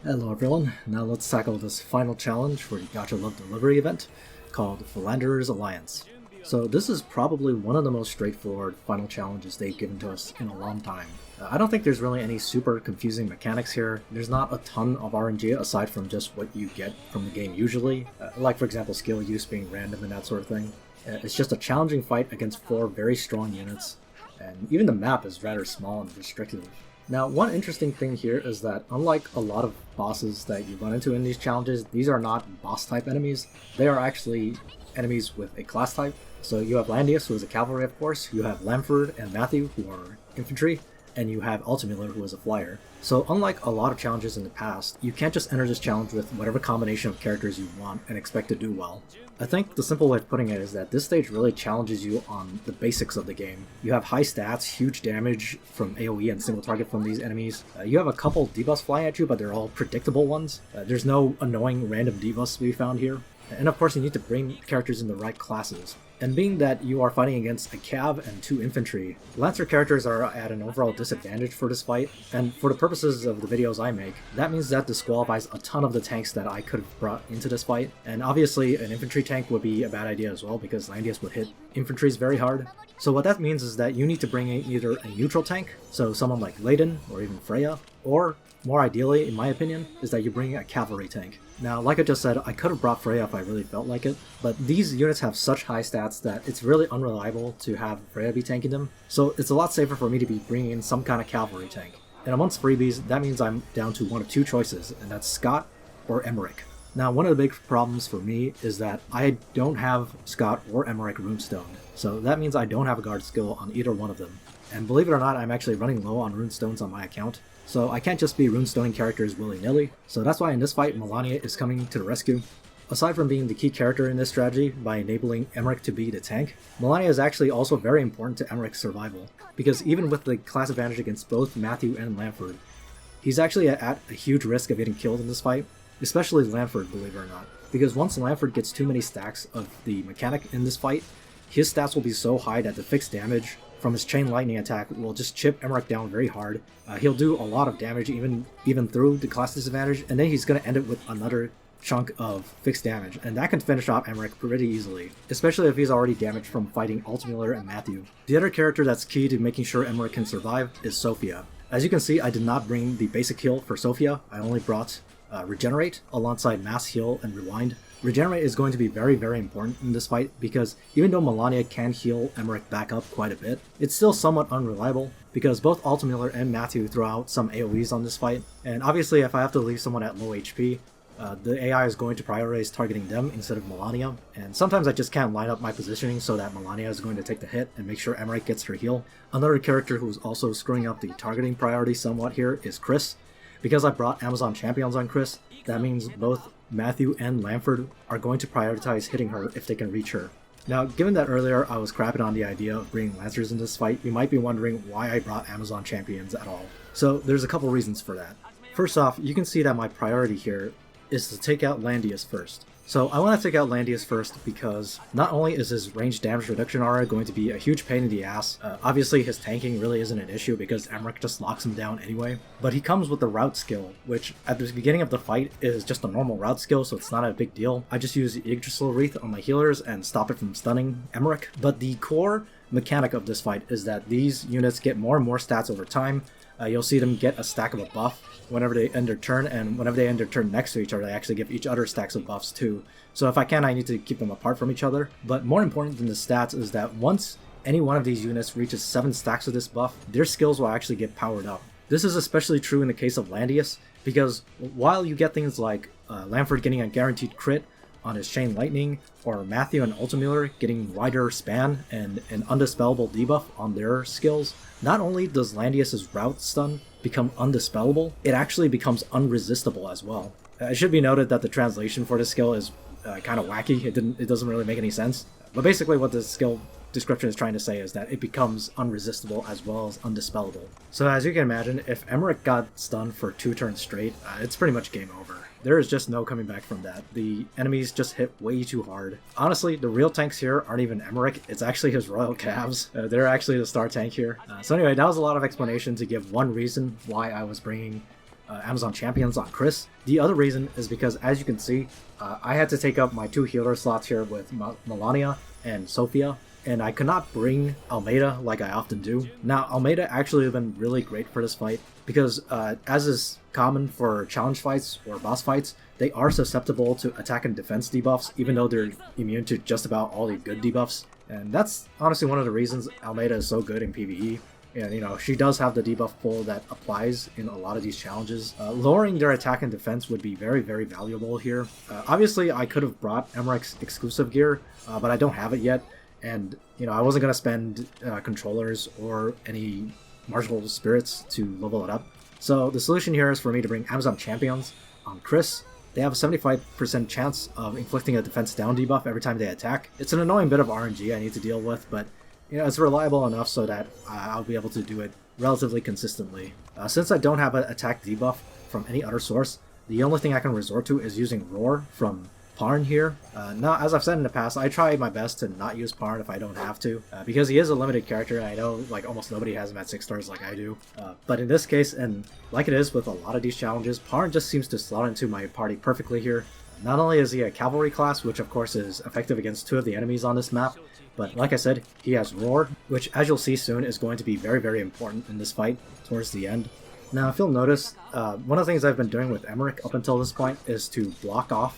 Hello everyone, now let's tackle this final challenge for the Gacha Love Delivery event called Philanderer's Alliance. So this is probably one of the most straightforward final challenges they've given to us in a long time. I don't think there's really any super confusing mechanics here. There's not a ton of RNG aside from just what you get from the game usually, like for example skill use being random and that sort of thing. It's just a challenging fight against 4 very strong units, and even the map is rather small and restrictive. Now, one interesting thing here is that unlike a lot of bosses that you run into in these challenges, these are not boss-type enemies. They are actually enemies with a class type. So you have Landius, who is a cavalry, of course, you have Lamford and Matthew, who are infantry, and you have Ultimiller, who is a flyer. So unlike a lot of challenges in the past, you can't just enter this challenge with whatever combination of characters you want and expect to do well. I think the simple way of putting it is that this stage really challenges you on the basics of the game. You have high stats, huge damage from AoE and single target from these enemies. You have a couple debuffs flying at you, but they're all predictable ones. There's no annoying random debuffs to be found here. And of course you need to bring characters in the right classes. And being that you are fighting against a cav and 2 infantry, Lancer characters are at an overall disadvantage for this fight, and for the purposes of the videos I make, that means that disqualifies a ton of the tanks that I could have brought into this fight. And obviously an infantry tank would be a bad idea as well, because Landius would hit infantries very hard. So what that means is that you need to bring in either a neutral tank, so someone like Layden or even Freya, or more ideally, in my opinion, is that you bring a cavalry tank. Now, like I just said, I could have brought Freya if I really felt like it, but these units have such high stats that it's really unreliable to have Freya be tanking them, so it's a lot safer for me to be bringing in some kind of cavalry tank. And amongst freebies, that means I'm down to one of 2 choices, and that's Scott or Emerick. Now, one of the big problems for me is that I don't have Scott or Emerick runestoned, so that means I don't have a guard skill on either one of them. And believe it or not, I'm actually running low on runestones on my account, so I can't just be runestoning characters willy-nilly, so that's why in this fight Melania is coming to the rescue. Aside from being the key character in this strategy by enabling Emerick to be the tank, Melania is actually also very important to Emerick's survival, because even with the class advantage against both Matthew and Lamford, he's actually at a huge risk of getting killed in this fight, especially Lamford, believe it or not, because once Lamford gets too many stacks of the mechanic in this fight, his stats will be so high that the fixed damage from his chain lightning attack will just chip Emerick down very hard. He'll do a lot of damage even through the class disadvantage, and then he's going to end it with another chunk of fixed damage, and that can finish off Emerick pretty easily, especially if he's already damaged from fighting Ultimiller and Matthew. The other character that's key to making sure Emerick can survive is Sophia. As you can see, I did not bring the basic heal for Sophia, I only brought Regenerate alongside Mass Heal and Rewind. Regenerate is going to be very, very important in this fight because even though Melania can heal Emerick back up quite a bit, it's still somewhat unreliable because both Ultimiller and Matthew throw out some AoEs on this fight, and obviously if I have to leave someone at low HP, the AI is going to prioritize targeting them instead of Melania, and sometimes I just can't line up my positioning so that Melania is going to take the hit and make sure Emerick gets her heal. Another character who's also screwing up the targeting priority somewhat here is Chris. Because I brought Amazon Champions on Chris, that means both Matthew and Lamford are going to prioritize hitting her if they can reach her. Now, given that earlier I was crapping on the idea of bringing Lancers in this fight, you might be wondering why I brought Amazon Champions at all. So there's a couple reasons for that. First off, you can see that my priority here is to take out Landius first. So I want to take out Landius first because not only is his range damage reduction aura going to be a huge pain in the ass, obviously his tanking really isn't an issue because Emerick just locks him down anyway, but he comes with the route skill, which at the beginning of the fight is just a normal route skill, so it's not a big deal. I just use the Yggdrasil Wreath on my healers and stop it from stunning Emerick, but the core mechanic of this fight is that these units get more and more stats over time. You'll see them get a stack of a buff whenever they end their turn, and whenever they end their turn next to each other, they actually give each other stacks of buffs too. So if I can, I need to keep them apart from each other. But more important than the stats is that once any one of these units reaches 7 stacks of this buff, their skills will actually get powered up. This is especially true in the case of Landius, because while you get things like Lamford getting a guaranteed crit on his Chain Lightning, or Matthew and Ultimiller getting wider span and an undispellable debuff on their skills, not only does Landius' route stun become undispellable, it actually becomes unresistible as well. It should be noted that the translation for this skill is kind of wacky. It doesn't really make any sense. But basically what the skill description is trying to say is that it becomes unresistible as well as undispellable. So as you can imagine, if Emerick got stunned for 2 turns straight, it's pretty much game over. There is just no coming back from that. The enemies just hit way too hard. Honestly, the real tanks here aren't even Emerick, it's actually his Royal Calves. They're actually the star tank here. So anyway, that was a lot of explanation to give one reason why I was bringing Amazon champions on Chris. The other reason is because, as you can see, I had to take up my 2 healer slots here with Melania and Sophia, and I could not bring Almeida like I often do. Now, Almeida actually have been really great for this fight, because as is common for challenge fights or boss fights, they are susceptible to attack and defense debuffs, even though they're immune to just about all the good debuffs. And that's honestly one of the reasons Almeida is so good in PvE. And, you know, she does have the debuff pool that applies in a lot of these challenges. Lowering their attack and defense would be very, very valuable here. Obviously, I could have brought Emerick's exclusive gear, but I don't have it yet. And, you know, I wasn't going to spend controllers or any martial spirits to level it up. So the solution here is for me to bring Amazon champions on Chris. They have a 75% chance of inflicting a defense down debuff every time they attack. It's an annoying bit of RNG I need to deal with, but you know, it's reliable enough so that I'll be able to do it relatively consistently. Since I don't have an attack debuff from any other source, the only thing I can resort to is using Roar from Parry here. Now, as I've said in the past, I try my best to not use Parry if I don't have to, because he is a limited character, and I know like almost nobody has him at 6 stars like I do. But in this case, and like it is with a lot of these challenges, Parry just seems to slot into my party perfectly here. Not only is he a cavalry class, which of course is effective against 2 of the enemies on this map, but like I said, he has Roar, which as you'll see soon is going to be very, very important in this fight towards the end. Now, if you'll notice, one of the things I've been doing with Emerick up until this point is to block off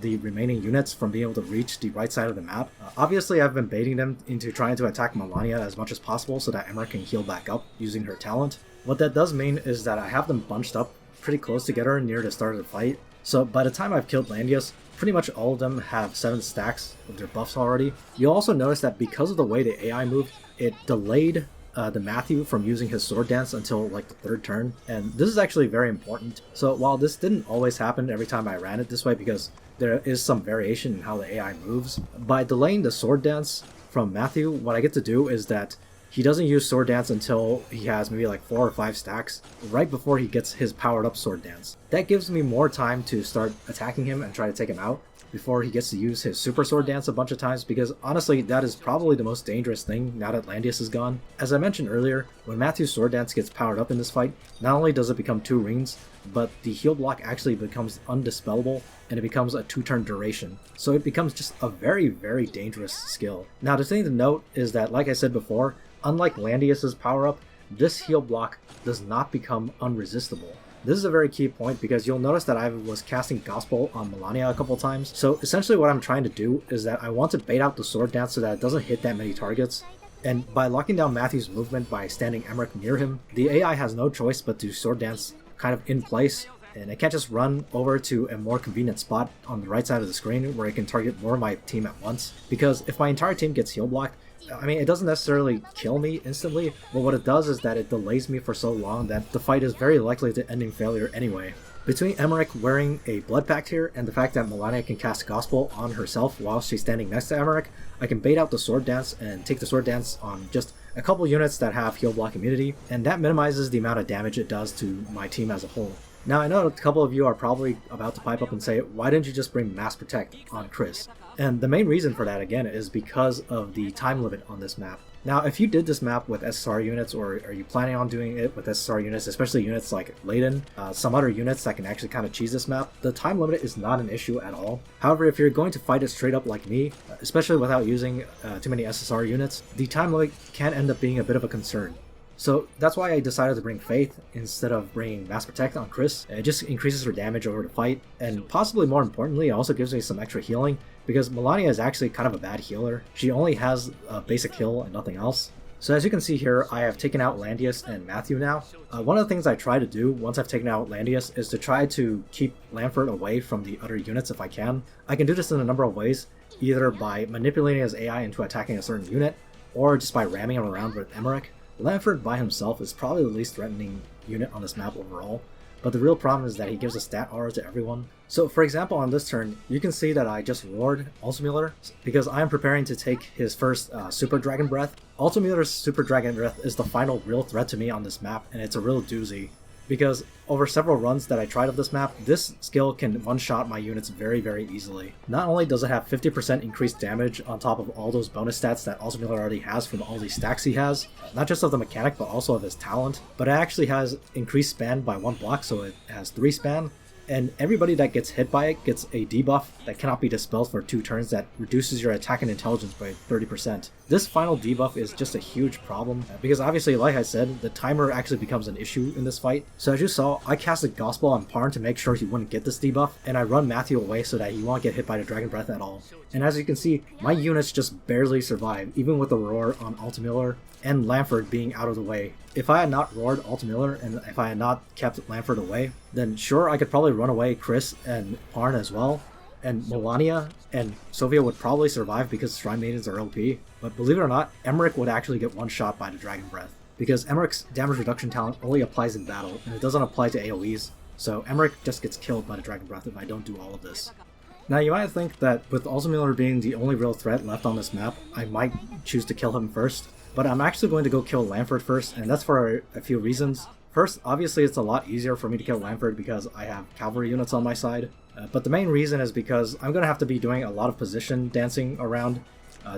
the remaining units from being able to reach the right side of the map. Obviously, I've been baiting them into trying to attack Melania as much as possible so that Emerick can heal back up using her talent. What that does mean is that I have them bunched up pretty close together near the start of the fight. So by the time I've killed Landius, pretty much all of them have 7 stacks of their buffs already. You'll also notice that because of the way the AI moved, it delayed the Matthew from using his sword dance until like the 3rd turn, and this is actually very important. So while this didn't always happen every time I ran it this way, because there is some variation in how the AI moves, by delaying the sword dance from Matthew, what I get to do is that he doesn't use sword dance until he has maybe like 4 or 5 stacks, right before he gets his powered up sword dance. That gives me more time to start attacking him and try to take him out before he gets to use his super sword dance a bunch of times, because honestly that is probably the most dangerous thing now that Landius is gone. As I mentioned earlier, when Matthew's sword dance gets powered up in this fight, not only does it become 2 rings, but the heal block actually becomes undispellable and it becomes a 2-turn duration. So it becomes just a very, very dangerous skill. Now, the thing to note is that, like I said before, unlike Landius's power up, this heal block does not become unresistible. This is a very key point because you'll notice that I was casting Gospel on Melania a couple times. So essentially what I'm trying to do is that I want to bait out the sword dance so that it doesn't hit that many targets. And by locking down Matthew's movement by standing Emerick near him, the AI has no choice but to sword dance kind of in place. And it can't just run over to a more convenient spot on the right side of the screen where it can target more of my team at once. Because if my entire team gets heal blocked, I mean, it doesn't necessarily kill me instantly, but what it does is that it delays me for so long that the fight is very likely to end in failure anyway. Between Emerick wearing a blood pact here and the fact that Melania can cast Gospel on herself while she's standing next to Emerick, I can bait out the sword dance and take the sword dance on just a couple units that have heal block immunity, and that minimizes the amount of damage it does to my team as a whole. Now, I know a couple of you are probably about to pipe up and say, why didn't you just bring Mass Protect on Chris? And the main reason for that, again, is because of the time limit on this map. Now, if you did this map with SSR units, or are you planning on doing it with SSR units, especially units like Layden, some other units that can actually kind of cheese this map, the time limit is not an issue at all. However, if you're going to fight it straight up like me, especially without using too many SSR units, the time limit can end up being a bit of a concern. So that's why I decided to bring Faith instead of bringing Mass Protect on Chris. It just increases her damage over the fight, and possibly more importantly, it also gives me some extra healing, because Melania is actually kind of a bad healer. She only has a basic heal and nothing else. So as you can see here, I have taken out Landius and Matthew now. One of the things I try to do once I've taken out Landius is to try to keep Lanford away from the other units if I can. I can do this in a number of ways, either by manipulating his AI into attacking a certain unit, or just by ramming him around with Emerick. Lanford by himself is probably the least threatening unit on this map overall, but the real problem is that he gives a stat aura to everyone. So for example, on this turn, you can see that I just roared Ultimuller because I am preparing to take his first Super Dragon Breath. Ultimuller's Super Dragon Breath is the final real threat to me on this map, and it's a real doozy, because over several runs that I tried of this map, this skill can one-shot my units very, very easily. Not only does it have 50% increased damage on top of all those bonus stats that Ultimator already has from all these stacks he has, not just of the mechanic but also of his talent, but it actually has increased span by 1 block, so it has 3 span. And everybody that gets hit by it gets a debuff that cannot be dispelled for 2 turns that reduces your attack and intelligence by 30%. This final debuff is just a huge problem, because obviously, like I said, the timer actually becomes an issue in this fight. So as you saw, I casted Gospel on Parn to make sure he wouldn't get this debuff, and I run Matthew away so that he won't get hit by the Dragon Breath at all. And as you can see, my units just barely survive, even with the Roar on Ultimiller and Lanford being out of the way. If I had not roared Ultimiller and if I had not kept Lanford away, then sure, I could probably run away Chris and Parn as well, and Melania and Sylvia would probably survive because Shrine Maidens are OP, but believe it or not, Emerick would actually get one shot by the Dragon Breath, because Emerick's damage reduction talent only applies in battle, and it doesn't apply to AoEs, so Emerick just gets killed by the Dragon Breath if I don't do all of this. Now you might think that with Ultimiller being the only real threat left on this map, I might choose to kill him first, but I'm actually going to go kill Lanford first, and that's for a few reasons. First, obviously it's a lot easier for me to kill Lanford because I have cavalry units on my side, but the main reason is because I'm going to have to be doing a lot of position dancing around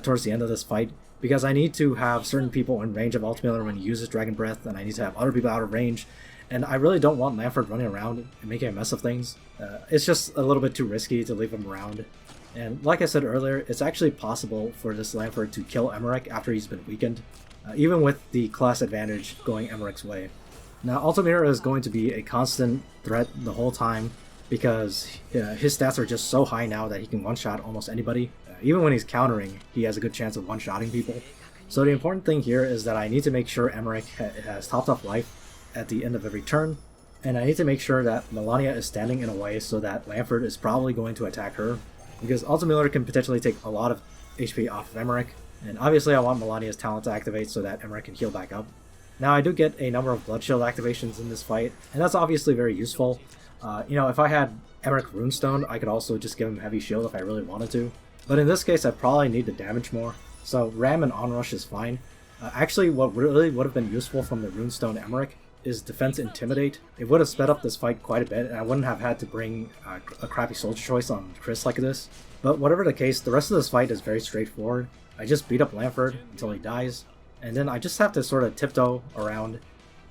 towards the end of this fight, because I need to have certain people in range of Ultimiller when he uses Dragon Breath, and I need to have other people out of range, and I really don't want Lanford running around and making a mess of things. It's just a little bit too risky to leave him around. And like I said earlier, it's actually possible for this Lanford to kill Emerick after he's been weakened, even with the class advantage going Emerick's way. Now, Ultimiller is going to be a constant threat the whole time, because his stats are just so high now that he can one-shot almost anybody. Even when he's countering, he has a good chance of one-shotting people. So the important thing here is that I need to make sure Emerick has topped off life at the end of every turn, and I need to make sure that Melania is standing in a way so that Lanford is probably going to attack her, because Ultimiller can potentially take a lot of HP off of Emerick, and obviously I want Melania's talent to activate so that Emerick can heal back up. Now I do get a number of Blood Shield activations in this fight, and that's obviously very useful. If I had Emerick runestoned, I could also just give him Heavy Shield if I really wanted to, but in this case I probably need to damage more, so Ram and Onrush is fine. Actually, what really would have been useful from the runestone Emerick is Defense Intimidate. It would have sped up this fight quite a bit, and I wouldn't have had to bring a crappy soldier choice on Chris like this. But whatever the case, the rest of this fight is very straightforward. I just beat up Lanford until he dies, and then I just have to sort of tiptoe around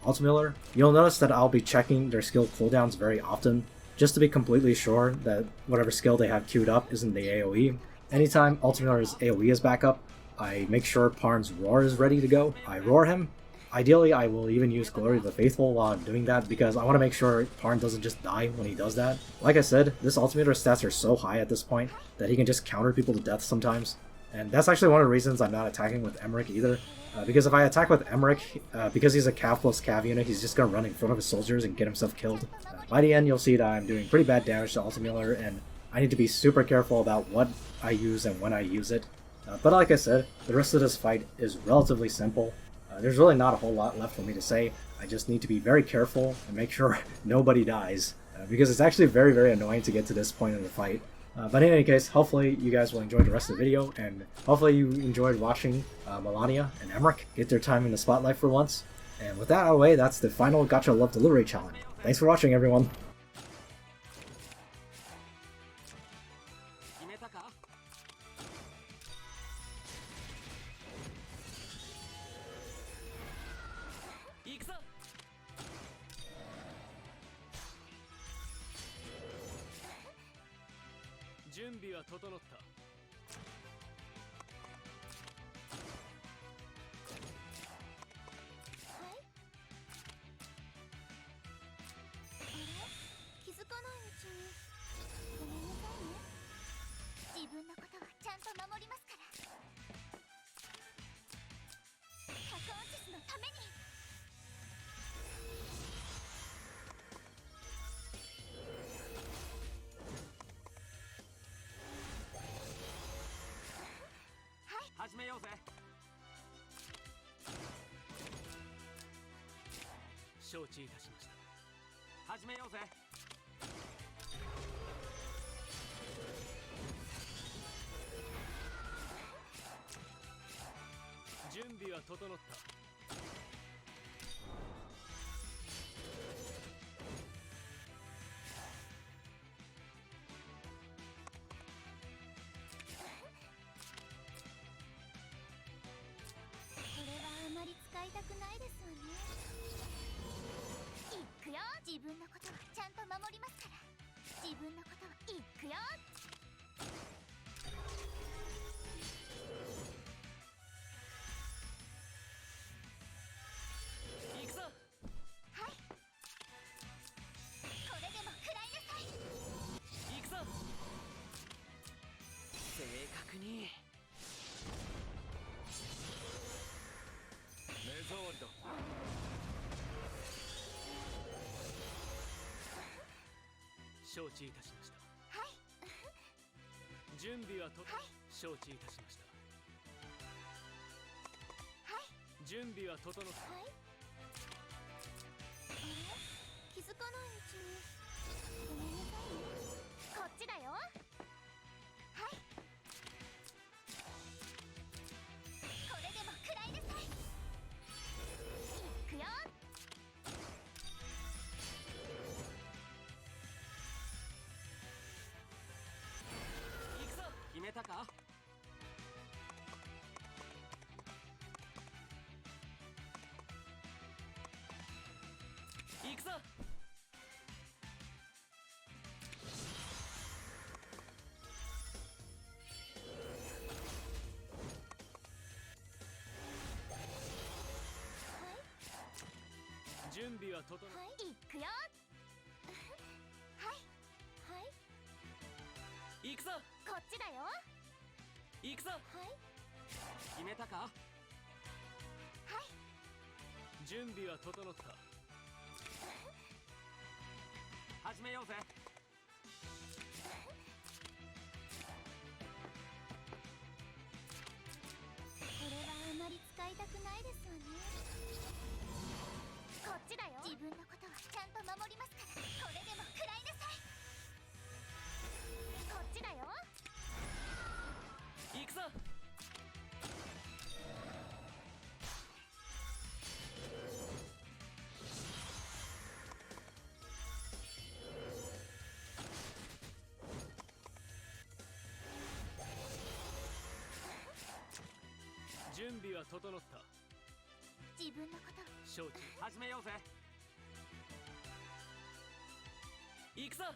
Ultimiller. You'll notice that I'll be checking their skill cooldowns very often, just to be completely sure that whatever skill they have queued up isn't the AoE. Anytime Ultimiller's AoE is back up, I make sure Parn's Roar is ready to go. I roar him. Ideally, I will even use Glory of the Faithful while I'm doing that, because I want to make sure Parn doesn't just die when he does that. Like I said, this Ultimator stats are so high at this point that he can just counter people to death sometimes. And that's actually one of the reasons I'm not attacking with Emerick either. Because if I attack with Emerick, because he's a Cav plus Cav unit, he's just going to run in front of his soldiers and get himself killed. By the end, you'll see that I'm doing pretty bad damage to Ultimiller, and I need to be super careful about what I use and when I use it. But like I said, the rest of this fight is relatively simple. There's really not a whole lot left for me to say. I just need to be very careful and make sure nobody dies, because it's actually very, very annoying to get to this point in the fight. But in any case, hopefully you guys will enjoy the rest of the video, and hopefully you enjoyed watching Melania and Emerick get their time in the spotlight for once. And with that out of the way, that's the final Gacha Love Delivery Challenge. Thanks for watching, everyone! 自分のことはちゃんと守りますから。自分のことはいくよ。行くぞ。はい、これでも食らいなさい。行くぞ。正確に目障りだ。承知いたしました。はい準備はと、はい承知いたしました。はい準備は整った。はい。あれ、気づかないうちに。ごめんなさいね。こっちだよ。はい、これでも食らいなさい。いくよ。行くぞ。決めたか。行くぞ。準備は整った。はい、いくよ。はいはい、行くぞ。こっちだよ。は行くぞ。い決めたか。はい、準備は整った。始めようぜ。これはあまり使いたくないですわね。こっちだよ。自分のことはちゃんと守りますから。これでも食らいなさい。こっちだよ。行くぞ。準備は整った。自分のこと承知。始めようぜ。行くぞ。はい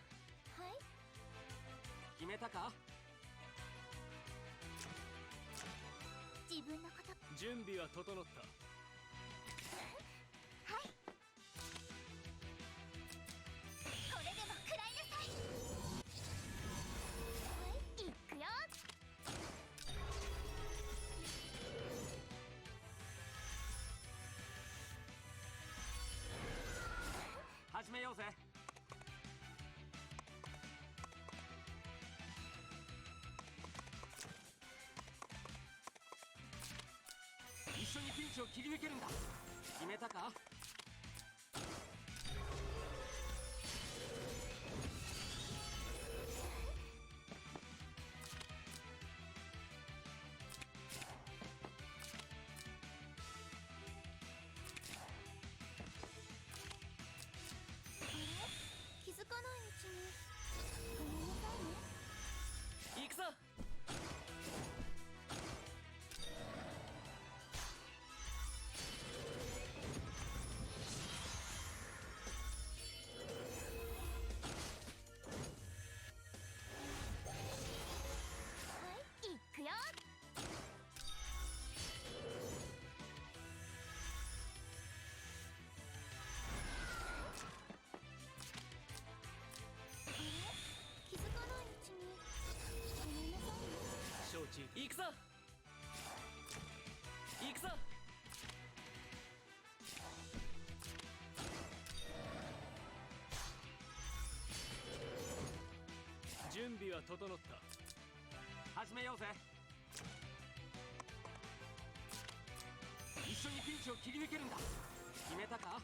決めたか。自分のこと準備は整った。はいこれでも食らいなさい。はいいくよ。始めようぜ。一緒にピンチを切り抜けるんだ。決めたか。気づかないうちに。ごめんなさいね。行くぞ。はいいくよ。気づかないうちに。ごめんなさいね。承知。行くぞ。行くぞ。準備は整った。始めようぜ。一緒にピンチを切り抜けるんだ。決めたか。